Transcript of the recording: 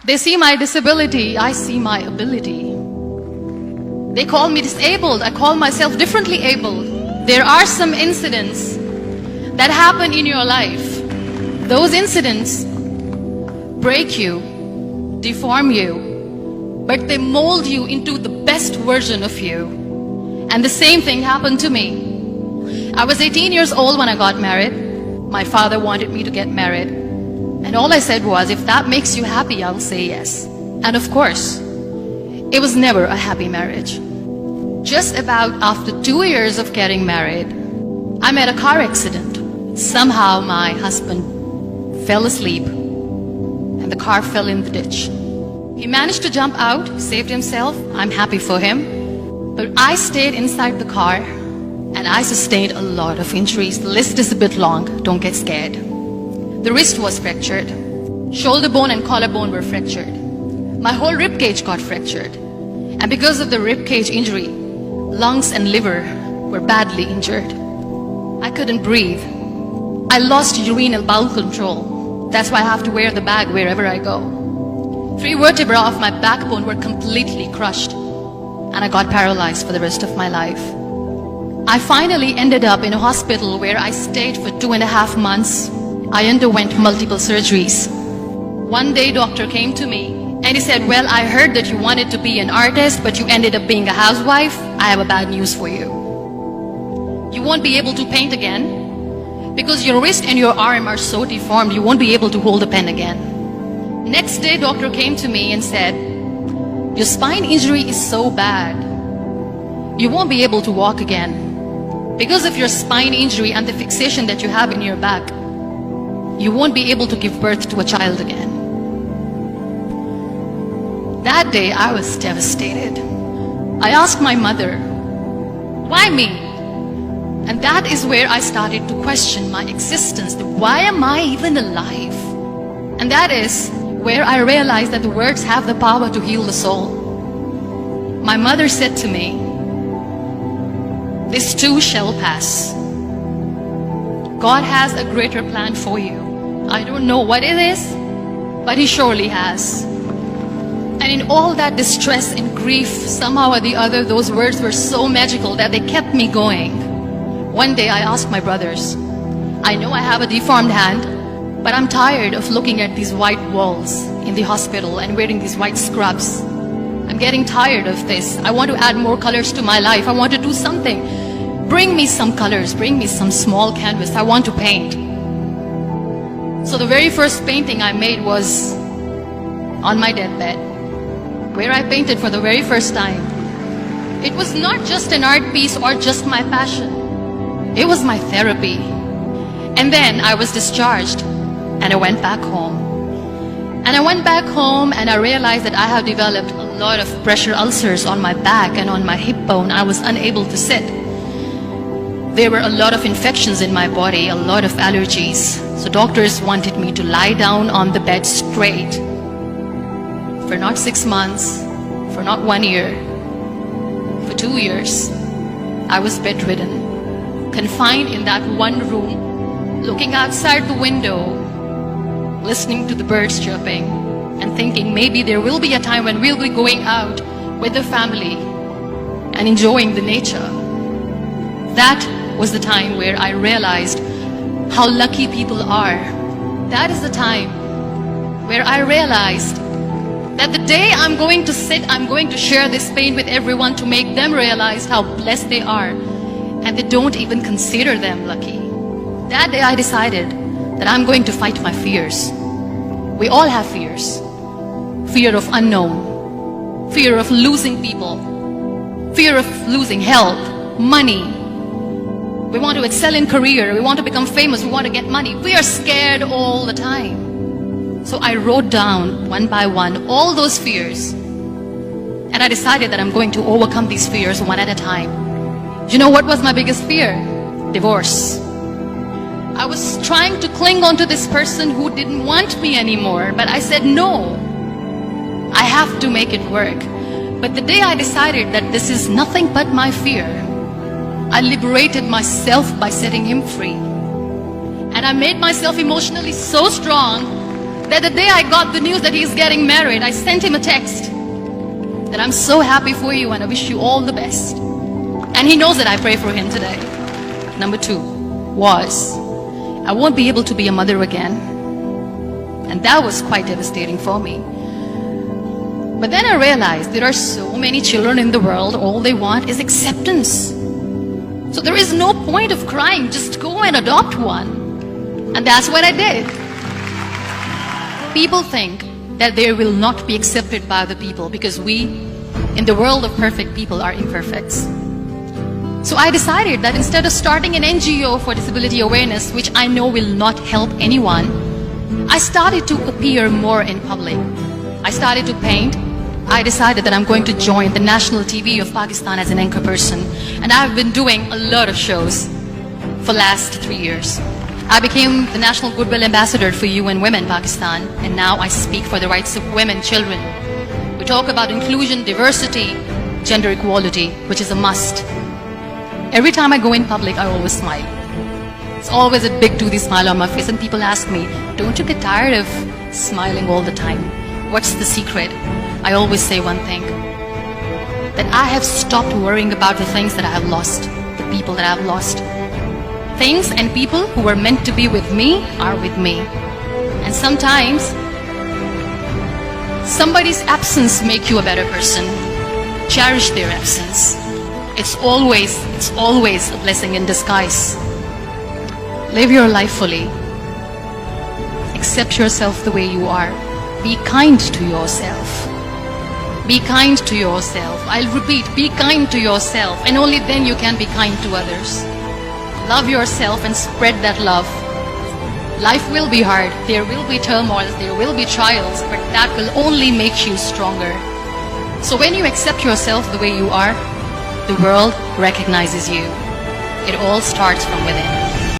They see my disability, I see my ability. They call me disabled, I call myself differently abled. There are some incidents that happen in your life. Those incidents break you, deform you, but they mold you into the best version of you. And the same thing happened to me. I was 18 years old when I got married. My father wanted me to get married. And all I said was, if that makes you happy, I'll say yes. And of course, it was never a happy marriage. Just about after 2 years of getting married, I met a car accident. Somehow my husband fell asleep and the car fell in the ditch. He managed to jump out, saved himself. I'm happy for him. But I stayed inside the car and I sustained a lot of injuries. The list is a bit long, don't get scared. The wrist was fractured. Shoulder bone and collarbone were fractured. My whole rib cage got fractured. And because of the rib cage injury, lungs and liver were badly injured. I couldn't breathe. I lost urinary bowel control. That's why I have to wear the bag wherever I go. 3 vertebrae of my backbone were completely crushed. And I got paralyzed for the rest of my life. I finally ended up in a hospital where I stayed for 2.5 months. I underwent multiple surgeries. One day, doctor came to me and he said, well, I heard that you wanted to be an artist, but you ended up being a housewife. I have a bad news for you. You won't be able to paint again because your wrist and your arm are so deformed, you won't be able to hold a pen again. Next day, doctor came to me and said, your spine injury is so bad, you won't be able to walk again. Because of your spine injury and the fixation that you have in your back, you won't be able to give birth to a child again. That day, I was devastated. I asked my mother, why me? And that is where I started to question my existence. Why am I even alive? And that is where I realized that the words have the power to heal the soul. My mother said to me, this too shall pass. God has a greater plan for you. I don't know what it is, but He surely has. And in all that distress and grief, somehow or the other, those words were so magical that they kept me going. One day I asked my brothers, I know I have a deformed hand, but I'm tired of looking at these white walls in the hospital and wearing these white scrubs. I'm getting tired of this. I want to add more colors to my life. I want to do something. Bring me some colors, bring me some small canvas. I want to paint. So the very first painting I made was on my deathbed, where I painted for the very first time. It was not just an art piece or just my passion. It was my therapy. And then I was discharged and I went back home. And I went back home and I realized that I have developed a lot of pressure ulcers on my back and on my hip bone. I was unable to sit. There were a lot of infections in my body, a lot of allergies. So doctors wanted me to lie down on the bed straight for not 6 months, for not 1 year, for 2 years. I was bedridden, confined in that one room, looking outside the window, listening to the birds chirping, and thinking maybe there will be a time when we'll be going out with the family and enjoying the nature. That was the time where I realized how lucky people are. That is the time where I realized that the day I'm going to sit, I'm going to share this pain with everyone to make them realize how blessed they are, and they don't even consider them lucky. That day I decided that I'm going to fight my fears. We all have fears. Fear of unknown, fear of losing people, fear of losing health, money. We want to excel in career, we want to become famous, we want to get money. We are scared all the time. So I wrote down one by one all those fears. And I decided that I'm going to overcome these fears one at a time. You know what was my biggest fear? Divorce. I was trying to cling on to this person who didn't want me anymore, but I said no. I have to make it work. But the day I decided that this is nothing but my fear, I liberated myself by setting him free. And I made myself emotionally so strong that the day I got the news that he's getting married, I sent him a text that I'm so happy for you and I wish you all the best. And he knows that I pray for him today. Number 2 was, I won't be able to be a mother again. And that was quite devastating for me. But then I realized there are so many children in the world, all they want is acceptance. So there is no point of crying, just go and adopt one. And that's what I did. People think that they will not be accepted by the people because we, in the world of perfect people, are imperfects. So I decided that instead of starting an NGO for disability awareness, which I know will not help anyone, I started to appear more in public. I started to paint. I decided that I'm going to join the national TV of Pakistan as an anchor person. And I've been doing a lot of shows for the last 3 years. I became the National Goodwill Ambassador for UN Women Pakistan, and now I speak for the rights of women, children. We talk about inclusion, diversity, gender equality, which is a must. Every time I go in public, I always smile. It's always a big toothy smile on my face, and people ask me, don't you get tired of smiling all the time? What's the secret? I always say one thing, that I have stopped worrying about the things that I have lost, the people that I have lost. Things and people who were meant to be with me are with me. And sometimes, somebody's absence makes you a better person. Cherish their absence. It's always a blessing in disguise. Live your life fully. Accept yourself the way you are. Be kind to yourself. Be kind to yourself. I'll repeat, be kind to yourself, and only then you can be kind to others. Love yourself and spread that love. Life will be hard. There will be turmoils, there will be trials, but that will only make you stronger. So when you accept yourself the way you are, the world recognizes you. It all starts from within.